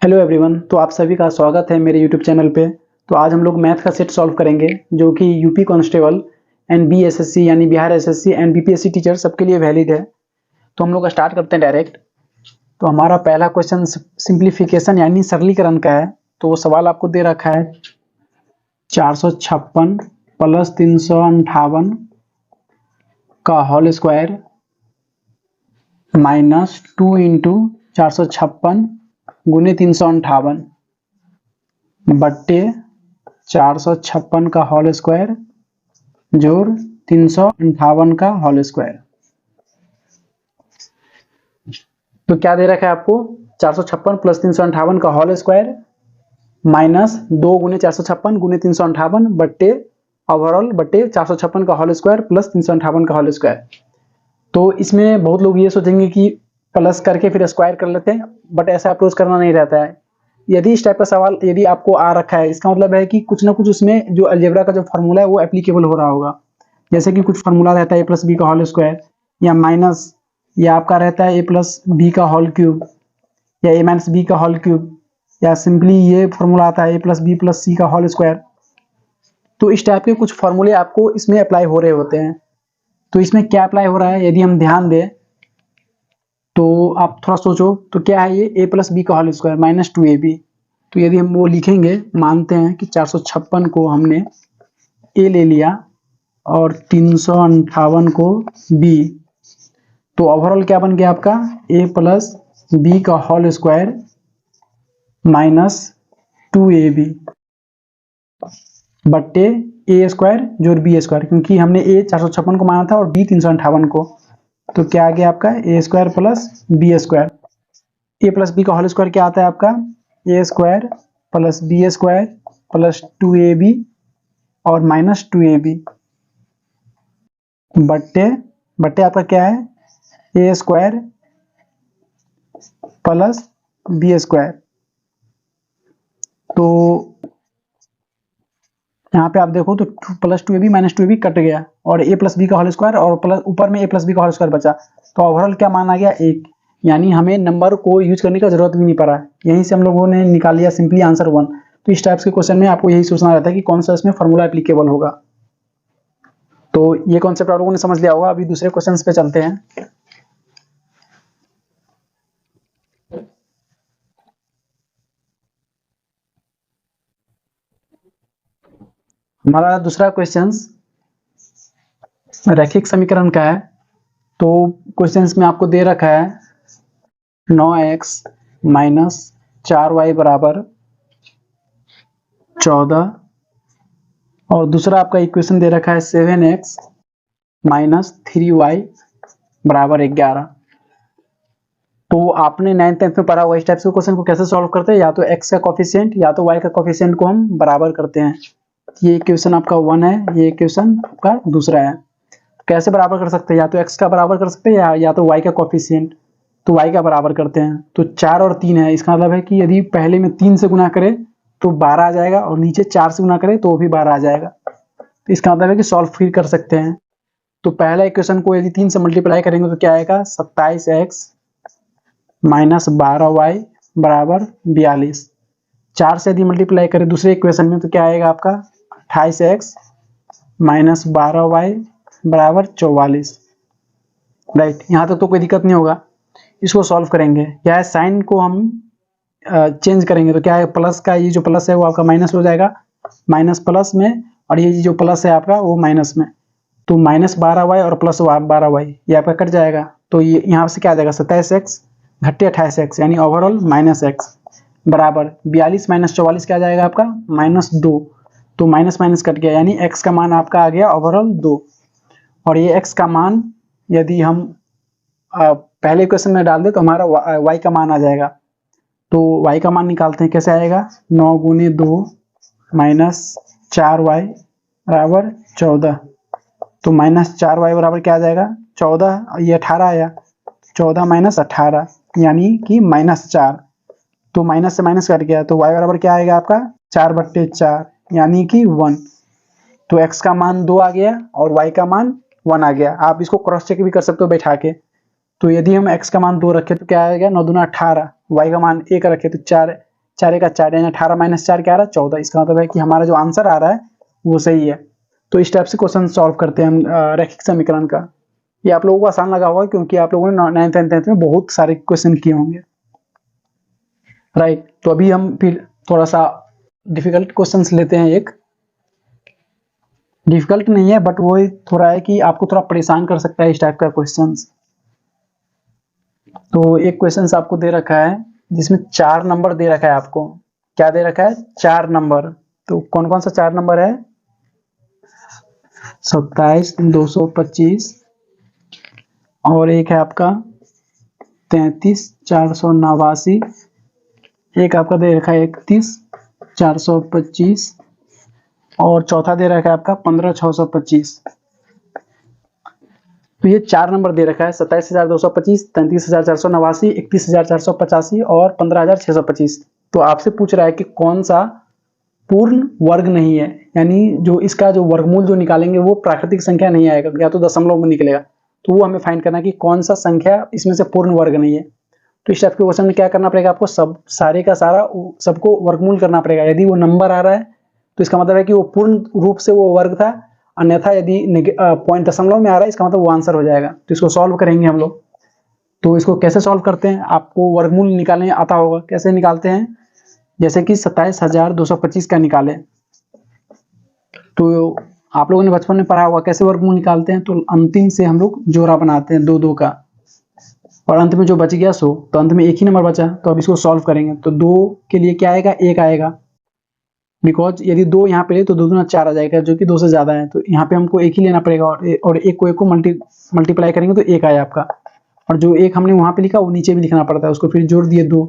Hello everyone. तो आप सभी का स्वागत है मेरे यूट्यूब चैनल पे। तो आज हम लोग मैथ का सेट सॉल्व करेंगे जो कि यूपी कांस्टेबल एंड बीएसएससी यानी Bihar SSC and BPSC teacher सबके लिए वैलिड है। तो हम लोग स्टार्ट करते हैं डायरेक्ट। तो हमारा पहला क्वेश्चन सिंप्लीफिकेशन यानी सरलीकरण का है। तो वो सवाल आपको दे रखा है 456 प्लस 358 का होल स्क्वायर माइनस 2 इंटू 456 गुने 358 बट्टे 456 का होल स्क्वायर जोड़ 358 का होल स्क्वायर। तो क्या दे रखा है आपको 456 प्लस 358 का होल स्क्वायर माइनस 2 गुने 456 गुने 358 बट्टे ओवरऑल बट्टे 456 का होल स्क्वायर प्लस 358 का होल स्क्वायर। तो इसमें बहुत लोग ये सोचेंगे कि प्लस करके फिर स्क्वायर कर लेते हैं, बट ऐसा अप्रोच करना नहीं रहता है। यदि इस टाइप का सवाल यदि आपको आ रखा है, इसका मतलब है कि कुछ ना कुछ उसमें जो अलजेब्रा का जो फॉर्मूला है वो एप्लीकेबल हो रहा होगा। जैसे कि कुछ फॉर्मूला रहता है ए प्लस बी का होल स्क्वायर, या माइनस, या आपका रहता है ए प्लस बी का होल क्यूब, या ए माइनस बी का होल क्यूब, या सिंपली ये फॉर्मूला आता है ए प्लस सी का होल स्क्वायर। तो इस टाइप के कुछ फॉर्मूले आपको इसमें अप्लाई हो रहे होते हैं। तो इसमें क्या अप्लाई हो रहा है यदि हम ध्यान दें तो आप थोड़ा सोचो। तो क्या है ये ए प्लस बी का होल स्क्वायर माइनस 2ab। तो यदि हम वो लिखेंगे, मानते हैं कि 456 को हमने ए ले लिया और 358 को बी, तो ओवरऑल क्या बन गया आपका ए प्लस बी का होल स्क्वायर माइनस 2ab बट्टे ए स्क्वायर जोड़ बी स्क्वायर, क्योंकि हमने ए 456 को माना था और बी 358 को। तो क्या आ गया आपका a square plus b square. A plus b का होल स्क्वायर क्या आता है आपका a square plus b square plus 2ab और माइनस 2ab बट्टे बट्टे आपका क्या है a square plus b square. तो यहाँ पे आप देखो तो plus 2ab minus 2ab cut गया और ए प्लस बी का होल स्क्वायर और प्लस ऊपर में ए प्लस बी का होल स्क्वायर बचा। तो ओवरऑल क्या मान आ गया 1, यानी हमें नंबर को यूज करने का जरूरत भी नहीं पड़ा। यहीं से हम लोगों ने निकाल लिया सिंपली आंसर 1। तो इस टाइप्स के क्वेश्चन में आपको यही सोचना रहता है कि कौन सा इसमें फॉर्मूला एप्लीकेबल होगा। तो ये कॉन्सेप्ट आप लोगों ने समझ लिया होगा। अभी दूसरे क्वेश्चन पे चलते हैं। हमारा दूसरा क्वेश्चन रैखिक समीकरण का है। तो क्वेश्चन में आपको दे रखा है 9x माइनस 4y बराबर 14 और दूसरा आपका इक्वेशन दे रखा है 7x माइनस 3y बराबर 11। तो आपने 9th 10th में पढ़ा हुआ इस टाइप से क्वेश्चन को कैसे सॉल्व करते हैं, या तो x का कोफिशिएंट या तो y का कोफिशिएंट को हम बराबर करते हैं। ये इक्वेशन आपका 1 है, ये इक्वेशन आपका दूसरा है। कैसे बराबर कर सकते हैं, या तो x का बराबर कर सकते हैं या तो y का कोफिशिएंट। तो y का बराबर करते हैं। तो 4 और 3 है, इसका मतलब है कि यदि पहले में 3 से गुना करें तो 12 आ जाएगा और नीचे 4 से गुना करें तो भी 12 आ जाएगा। तो इसका मतलब है कि सॉल्व फिर कर सकते हैं। तो पहला इक्वेशन को यदि 3 से मल्टीप्लाई करेंगे तो क्या आएगा 27x माइनस 12y बराबर 42। 4 से यदि मल्टीप्लाई करें दूसरे इक्वेशन में तो क्या आएगा आपका 28x माइनस 12y बराबर 44। राइट, यहाँ तक तो कोई दिक्कत नहीं होगा। इसको सॉल्व करेंगे, क्या है साइन को हम चेंज करेंगे तो क्या है प्लस का ये जो प्लस है वो आपका माइनस हो जाएगा, माइनस प्लस में, और ये जो प्लस है आपका वो माइनस में। तो माइनस 12y और प्लस 12y ये आपका कट जाएगा। तो ये यहाँ से क्या आ जाएगा 27x घट्टे 28x यानी ओवरऑल माइनस x बराबर 42 माइनस 44 क्या आ जाएगा आपका माइनस 2। तो माइनस माइनस कट गया यानी x का मान आपका आ गया ओवरऑल 2। और ये x का मान यदि हम पहले इक्वेशन में डाल दे तो हमारा y का मान आ जाएगा। तो y का मान निकालते हैं, कैसे आएगा 9 गुने 2 माइनस 4y बराबर 14। तो माइनस 4y बराबर क्या आ जाएगा 14, ये 18 आया, 14 माइनस 18 यानी कि माइनस 4। तो माइनस से माइनस कट गया तो y बराबर क्या आएगा आपका 4/4 यानी कि 1। तो x का मान 2 आ गया और y का मान 1 आ गया। आप इसको क्रॉस चेक भी कर सकते हो बैठा के। तो यदि हम x का मान 2 रखें तो क्या आएगा 9 दूना 18, y का मान 1 रखे तो 4 4 का 4 यानी 18 माइनस 4 क्या आ रहा है 14। इसका मतलब है कि हमारा जो आंसर आ रहा है वो सही है। तो इस टाइप से क्वेश्चन सॉल्व करते हैं हम रैखिक समीकरण का। ये आप लोगों को आसान लगा होगा क्योंकि आप लोगों ने 9th एंड 10th में बहुत सारे क्वेश्चन किए होंगे, राइट। तो अभी हम फिर थोड़ा सा डिफिकल्ट क्वेश्चंस लेते हैं। एक डिफिकल्ट नहीं है बट वो थोड़ा है कि आपको थोड़ा परेशान कर सकता है इस टाइप का क्वेश्चंस। तो एक क्वेश्चंस आपको दे रखा है जिसमें 4 नंबर दे रखा है आपको। क्या दे रखा है 4 नंबर। तो कौन कौन सा 4 नंबर है 27, 225 और एक है आपका 33, 489, एक आपका दे रखा है 31, 425 और चौथा दे रखा है आपका 15, 625। तो ये 4 नंबर दे रखा है 27,225, 33,489, 31,485 और 15,625। तो आपसे पूछ रहा है कि कौन सा पूर्ण वर्ग नहीं है, यानी जो इसका जो वर्गमूल जो निकालेंगे वो प्राकृतिक संख्या नहीं आएगा या तो दशमलव में निकलेगा। तो वो हमें फाइंड करना है कि कौन सा संख्या इसमें से पूर्ण वर्ग नहीं है। तो इस टाइप के क्वेश्चन में क्या करना पड़ेगा आपको, सब सारे का सारा सबको वर्गमूल करना पड़ेगा। यदि वो नंबर आ रहा है तो इसका मतलब है कि वो पूर्ण रूप से वो वर्ग था, अन्यथा यदि पॉइंट दशमलव में आ रहा है इसका मतलब वो आंसर हो जाएगा। तो इसको सॉल्व करेंगे हम लोग। तो इसको कैसे सॉल्व करते हैं, आपको वर्गमूल निकालने आता होगा। कैसे निकालते हैं, जैसे कि 27,225 का निकाले तो आप लोगों ने बचपन में पढ़ा होगा कैसे वर्गमूल निकालते हैं। तो अंतिम से हम लोग जोड़ा बनाते हैं 2 2 का और अंत में जो बच गया 100, तो अंत में एक ही नंबर बचा। तो अब इसको सॉल्व करेंगे तो 2 के लिए क्या आएगा 1 आएगा, बिकॉज यदि 2 यहाँ पे ले तो 2 दूना 4 आ जाएगा जो कि 2 से ज्यादा है। तो यहाँ पे हमको 1 ही लेना पड़ेगा और एक को मल्टीप्लाई करेंगे तो 1 आया आपका। और जो 1 हमने वहां पे लिखा वो नीचे भी लिखना पड़ता है, उसको फिर जोड़ दिए 2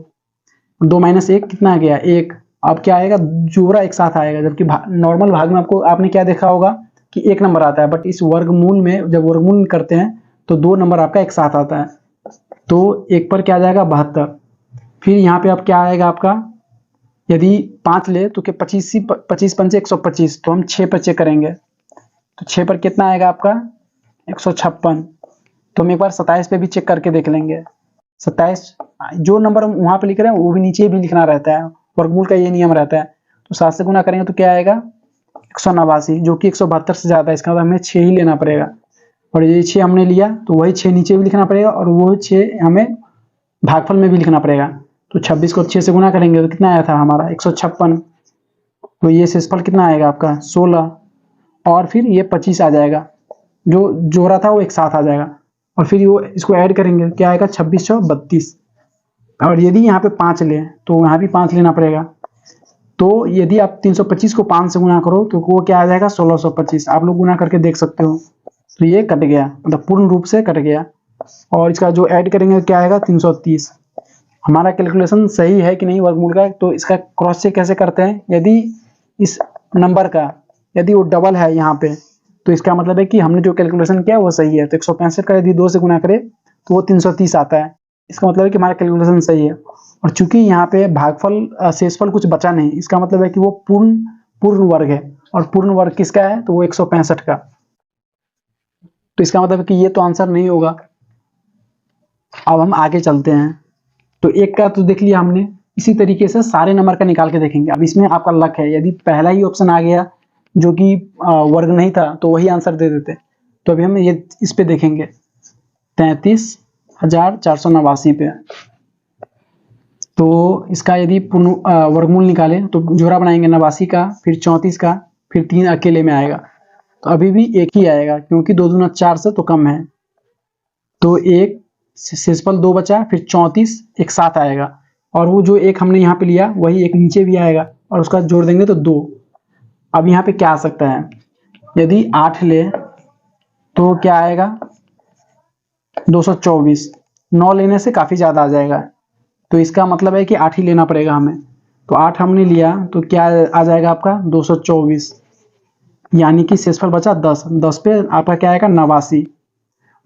2 माइनस 1 कितना आ गया 1। अब क्या आएगा जोड़ा एक साथ आएगा, जबकि नॉर्मल भाग में आपने क्या देखा होगा कि 1 नंबर आता है, बट इस वर्गमूल में जब वर्गमूल करते हैं तो 2 नंबर आपका एक साथ आता है। तो 1 पर क्या आ जाएगा 72। फिर यहाँ पे अब क्या आएगा आपका, यदि 5 ले तो क्या 25 पंचे 125, तो हम 6 पर चेक करेंगे तो 6 पर कितना आएगा आपका 156। तो हम एक बार 27 पे भी चेक करके देख लेंगे। 27 जो नंबर हम वहां पे लिख रहे हैं वो भी नीचे भी लिखना रहता है, वर्गमूल का ये नियम रहता है। तो 7 से गुना करेंगे तो क्या आएगा 189 जो कि 172 से ज्यादा है, इसका मतलब हमें 6 ही लेना पड़ेगा। और ये 6 हमने लिया तो वही 6 नीचे भी लिखना पड़ेगा और वो 6 हमें भागफल में भी लिखना पड़ेगा। तो 26 को 6 से गुना करेंगे तो कितना आया था हमारा 156। तो ये शेषफल कितना आएगा आपका 16 और फिर ये 25 आ जाएगा, जो जोड़ा था वो एक साथ आ जाएगा। और फिर वो इसको ऐड करेंगे क्या आएगा 26 6 32। और यदि यहाँ पे 5 ले तो यहाँ भी 5 लेना पड़ेगा। तो यदि आप 325 को 5 से गुना करो तो वो क्या आ जाएगा 1625। आप लोग गुना करके देख सकते हो। तो ये कट गया, मतलब पूर्ण रूप से कट गया। और इसका जो ऐड करेंगे क्या आएगा 330। हमारा कैलकुलेशन सही है कि नहीं वर्गमूल का, तो इसका क्रॉस चेक कैसे करते हैं, यदि इस नंबर का यदि वो डबल है यहाँ पे तो इसका मतलब है कि हमने जो कैलकुलेशन किया वो सही है। तो 165 का यदि 2 से गुना करे तो वो 330 आता है, इसका मतलब है कि हमारा कैलकुलेशन सही है। और चूंकि यहाँ पे भागफल शेषफल कुछ बचा नहीं, इसका मतलब है कि वो पूर्ण वर्ग है। और पूर्ण वर्ग किसका है तो वो 165 का। तो इसका मतलब है कि ये तो आंसर नहीं होगा। अब हम आगे चलते हैं। तो 1 का तो देख लिया हमने, इसी तरीके से सारे नंबर का निकाल के देखेंगे। अब इसमें आपका लक है, यदि पहला ही ऑप्शन आ गया जो कि वर्ग नहीं था तो वही आंसर दे देते। तो अभी हम ये इस पे देखेंगे 33,489 पे। तो इसका यदि पूर्ण वर्गमूल निकाले तो जोड़ा बनाएंगे 89 का, फिर 34 का, फिर 3 अकेले में आएगा। तो अभी भी 1 ही आएगा क्योंकि 2 दूना 4 से तो कम है। तो 1 शेषफल 2 बचा, फिर 34 एक साथ आएगा। और वो जो 1 हमने यहाँ पे लिया वही 1 नीचे भी आएगा और उसका जोड़ देंगे तो 2। अब यहाँ पे क्या आ सकता है, यदि 8 ले तो क्या आएगा 224। 9 लेने से काफी ज्यादा आ जाएगा, तो इसका मतलब है कि 8 ही लेना पड़ेगा हमें। तो 8 हमने लिया तो क्या आ जाएगा आपका 224, यानी कि शेषफल बचा 10। 10 पे आपका क्या आएगा 89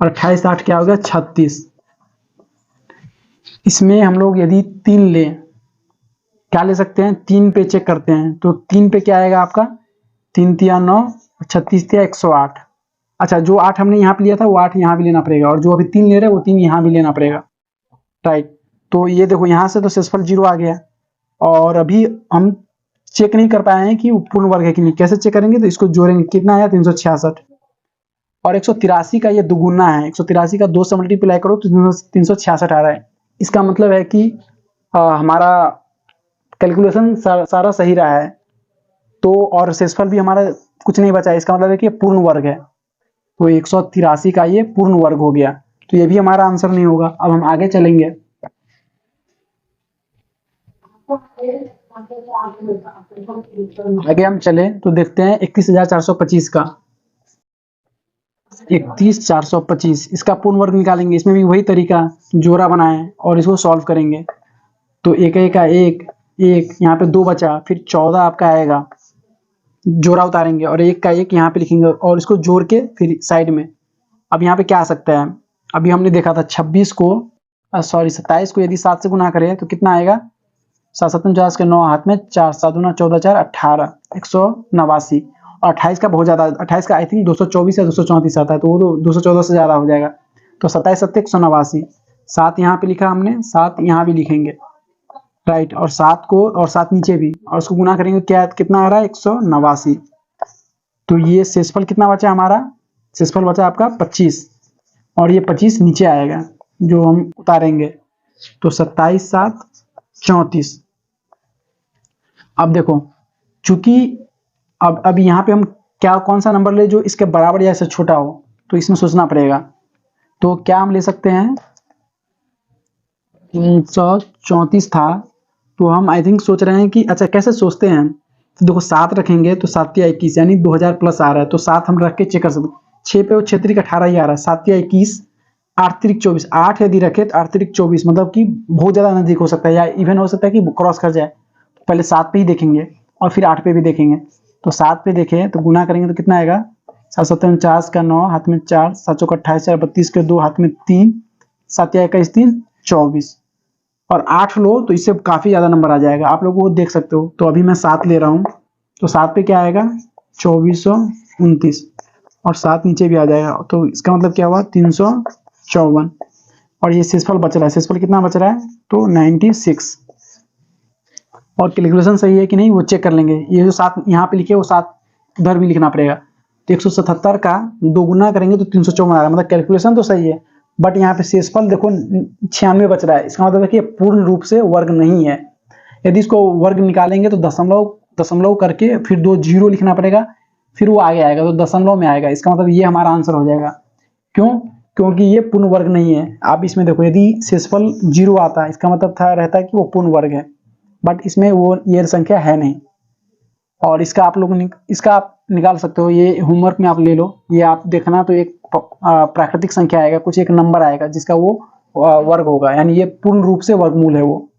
और 28 8 क्या हो गया 36। इसमें हम लोग यदि 3 ले क्या ले सकते हैं, 3 पे चेक करते हैं। तो 3 पे क्या आएगा आपका 3 तिया 9 और 36 तिया 108। अच्छा जो 8 हमने यहाँ पे लिया था वो 8 यहाँ भी लेना पड़ेगा, और जो अभी 3 ले रहे हैं वो 3 यहाँ भी लेना पड़ेगा, राइट। तो ये देखो यहाँ से तो शेषफल 0 आ गया, और अभी हम चेक नहीं कर पाए हैं कि वो पूर्ण वर्ग है कि नहीं। कैसे चेक करेंगे, तो इसको जोड़ेंगे, कितना आया 366, और 183 का ये दुगुना है, 183 का 2 से मल्टीप्लाई करो तो 366 आ रहा है। इसका मतलब है कि हमारा कैलकुलेशन सारा सही रहा है, तो और शेषफल भी हमारा कुछ नहीं बचा है, इसका मतलब है कि पूर्ण वर्ग है। तो 183 का ये पूर्ण वर्ग हो गया, तो ये भी हमारा आंसर नहीं होगा। अब हम आगे चलेंगे। आगे हम चले तो देखते हैं 31,425 का 31,425 इसका पूर्ण वर्ग निकालेंगे। इसमें भी वही तरीका, जोड़ा बनाए और इसको सॉल्व करेंगे। तो एक एक का एक, यहाँ पे 2 बचा, फिर 14 आपका आएगा, जोड़ा उतारेंगे और एक का एक यहाँ पे लिखेंगे और इसको जोड़ के फिर साइड में। अब यहाँ पे क्या आ सकता है, अभी हमने देखा था 26 को 27 को यदि 7 से गुना करें तो कितना आएगा, 7 7 49 के 9 हाथ में 4, 7 दूना 14 4 18, 189। और 28 का बहुत ज्यादा, 28 का आई थिंक 224 या 234 आता है, तो वो तो 214 से ज्यादा हो जाएगा। तो 27 7 189, 7 यहाँ पे लिखा हमने, 7 यहाँ भी लिखेंगे, राइट। और 7 को, और 7 नीचे भी, और उसको गुना करेंगे, क्या कितना आ रहा है 189। तो ये शेषफल कितना बचा हमारा, शेषफल बचा आपका 25, और ये 25 नीचे आएगा जो हम उतारेंगे। तो 27 7 34। अब देखो, चूंकि अब यहाँ पे हम क्या, कौन सा नंबर ले जो इसके बराबर या इससे छोटा हो, तो इसमें सोचना पड़ेगा। तो क्या हम ले सकते हैं, 334 था, तो हम आई थिंक सोच रहे हैं कि अच्छा कैसे सोचते हैं, तो देखो 7 रखेंगे तो 7 या 21 यानी 2000 प्लस आ रहा है, तो 7 हम रख के चेक कर सकते हैं। 6 पे 6 3 18 ही आ रहा है, 7 या 21, 8 3 24, 8 यदि रखे तो 8 3 24, मतलब कि बहुत ज्यादा नजदीक हो सकता है, या इवन हो सकता है कि क्रॉस कर जाए। तो पहले 7 पे ही देखेंगे और फिर 8 पे भी देखेंगे। तो 7 पे देखें तो गुना करेंगे तो कितना आएगा, 7 7 49 का 9 हाथ में 4, 7 चौक 28, 4 32 के 2 हाथ में 3, 7 या 21 3 24, और 8 लो तो इससे काफी ज्यादा नंबर आ जाएगा, आप लोग वो देख सकते हो। तो अभी मैं 7 ले रहा हूँ, तो 7 पे क्या आएगा 2429, और 7 नीचे भी आ जाएगा, तो इसका मतलब क्या हुआ 354। और ये शेषफल बच रहा है, शेषफल कितना बच रहा है, तो 96। और कैलकुलेशन सही है कि नहीं वो चेक कर लेंगे। ये जो 7 यहाँ पे लिखे वो 7 उधर भी लिखना पड़ेगा। तो 177 का 2 गुना करेंगे तो 354 आ रहा है, मतलब कैलकुलेशन तो सही है, बट यहाँ पे शेषफल देखो 96 बच रहा है। इसका मतलब है कि पूर्ण रूप से वर्ग नहीं है। यदि इसको वर्ग निकालेंगे तो दशमलव करके फिर 2 जीरो लिखना पड़ेगा, फिर वो आगे आएगा तो दशमलव में आएगा। इसका मतलब ये हमारा आंसर हो जाएगा। क्यों, क्योंकि ये पूर्ण वर्ग नहीं है। आप इसमें देखो, यदि शेषफल 0 आता है इसका मतलब था रहता है कि वो पूर्ण वर्ग है, बट इसमें वो ये संख्या है नहीं। और इसका आप लोग इसका आप निकाल सकते हो, ये होमवर्क में आप ले लो, ये आप देखना। तो एक प्राकृतिक संख्या आएगा, कुछ एक नंबर आएगा जिसका वो वर्ग होगा, यानी ये पूर्ण रूप से वर्गमूल है वो,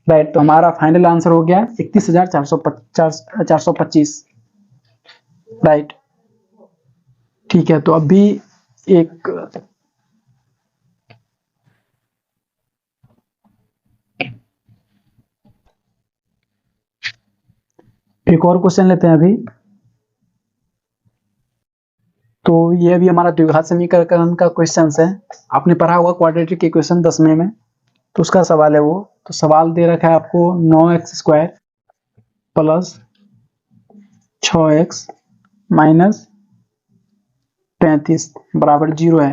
राइट। तो हमारा फाइनल आंसर हो गया 31,425, राइट। ठीक है, तो अभी एक और क्वेश्चन लेते हैं अभी। तो ये अभी हमारा द्विघात समीकरण का क्वेश्चन है। आपने पढ़ा होगा क्वाड्रेटिक इक्वेशन 10वें में, तो उसका सवाल है वो। तो सवाल दे रखा है आपको 9x² प्लस 6x माइनस 35 बराबर 0 है।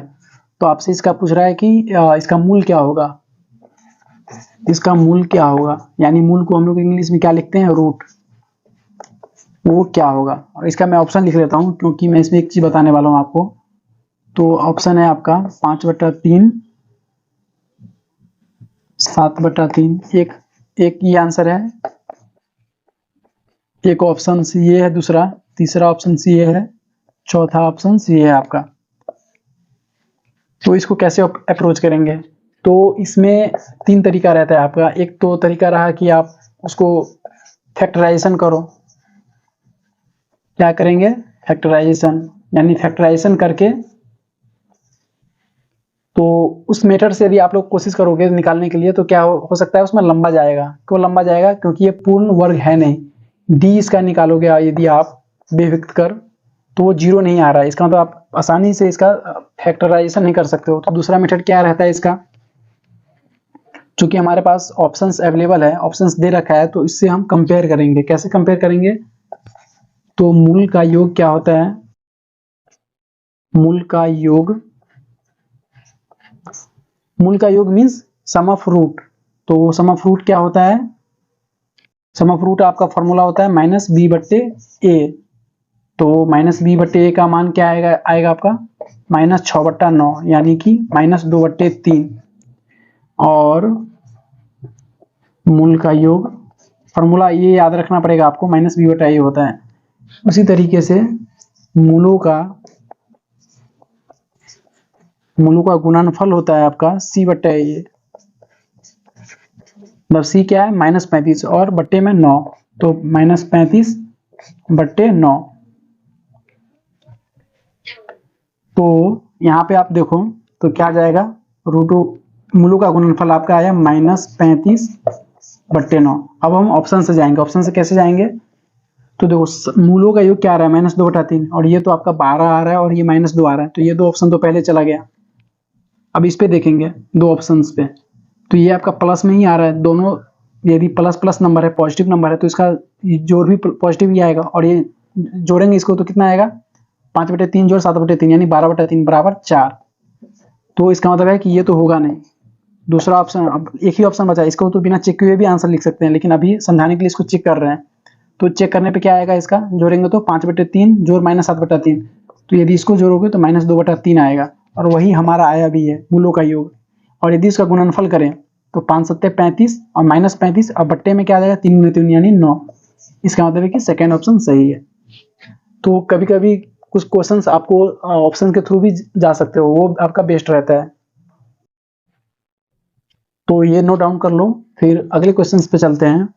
तो आपसे इसका पूछ रहा है कि इसका मूल क्या होगा, इसका मूल क्या होगा, यानी मूल को हम लोग इंग्लिश में क्या लिखते हैं, रूट, वो क्या होगा। और इसका मैं ऑप्शन लिख लेता हूँ क्योंकि मैं इसमें एक चीज बताने वाला हूँ आपको। तो ऑप्शन है आपका 5/3, 7/3, एक ये आंसर है, एक ऑप्शन सी ये है, दूसरा, तीसरा ऑप्शन सी ये है, चौथा ऑप्शन सी है आपका। तो इसको कैसे अप्रोच करेंगे, तो इसमें 3 तरीका रहता है आपका। एक तो तरीका रहा कि आप उसको फैक्टराइजेशन करो। क्या करेंगे, फैक्टराइजेशन, यानी फैक्टराइजेशन करके, तो उस मेथड से यदि आप लोग कोशिश करोगे निकालने के लिए तो क्या हो सकता है उसमें लंबा जाएगा। क्यों लंबा जाएगा, क्योंकि ये पूर्ण वर्ग है नहीं। डी इसका निकालोगे यदि आप बेव्यक्त कर, तो वो 0 नहीं आ रहा है। इसका मतलब आप आसानी से इसका फैक्टराइजेशन नहीं कर सकते हो। तो दूसरा मेथड क्या रहता है इसका, चूंकि हमारे पास ऑप्शंस अवेलेबल है, ऑप्शंस दे रखा है, तो इससे हम कंपेयर करेंगे। कैसे कंपेयर करेंगे? तो मूल का योग क्या होता है? मूल का योग मीन्स सम ऑफ रूट। तो सम ऑफ रूट क्या होता है? सम ऑफ रूट आपका फॉर्मूला होता है माइनस बी बट्टे ए। तो माइनस बी बट्टे ए का मान क्या आएगा आपका माइनस 6/9, यानी कि -2/3। और मूल का योग फॉर्मूला ये याद रखना पड़ेगा आपको, माइनस बी बटा ए होता है। उसी तरीके से मूलों का गुणनफल होता है आपका सी बट्टा ए। मतलब सी क्या है? -35 और बट्टे में 9, तो -35/9। तो यहाँ पे आप देखो तो क्या जाएगा, मूलों का गुणनफल आपका आया -35/9। अब हम ऑप्शन से जाएंगे। ऑप्शन से कैसे जाएंगे? तो देखो मूलों का योग क्या आ रहा है -2/3, और ये तो आपका 12 आ रहा है और ये -2 आ रहा है, तो ये दो ऑप्शन तो पहले चला गया। अब इस पे देखेंगे दो ऑप्शंस पे, तो ये आपका प्लस में ही आ रहा है दोनों। यदि प्लस प्लस नंबर है, पॉजिटिव नंबर है, तो इसका जोड़ भी पॉजिटिव ही आएगा, और ये जोड़ेंगे इसको तो कितना आएगा 5/3 जोड़ 7/3 यानी 12/3 बराबर 4। तो इसका मतलब है कि ये तो होगा नहीं। दूसरा ऑप्शन, अब एक ही ऑप्शन बचा है, इसको तो बिना चेक किए भी आंसर लिख सकते हैं, लेकिन अभी समझाने के लिए इसको चेक कर रहे हैं। तो चेक करने पे क्या आएगा, इसका जोड़ेंगे तो 5/3 जोड़ -7/3, तो यदि इसको जोड़ोगे तो -2/3 आएगा, और वही हमारा आया भी है मूलों का योग। और यदि इसका गुणनफल करें तो 5 7 35 और -35 और बट्टे में क्या आ जाएगा 3 × 3 यानी 9। इसका मतलब है कि सेकेंड ऑप्शन सही है। तो कभी कभी कुछ क्वेश्चंस आपको ऑप्शन के थ्रू भी जा सकते हो, वो आपका बेस्ट रहता है। तो ये नोट डाउन कर लो, फिर अगले क्वेश्चंस पे चलते हैं।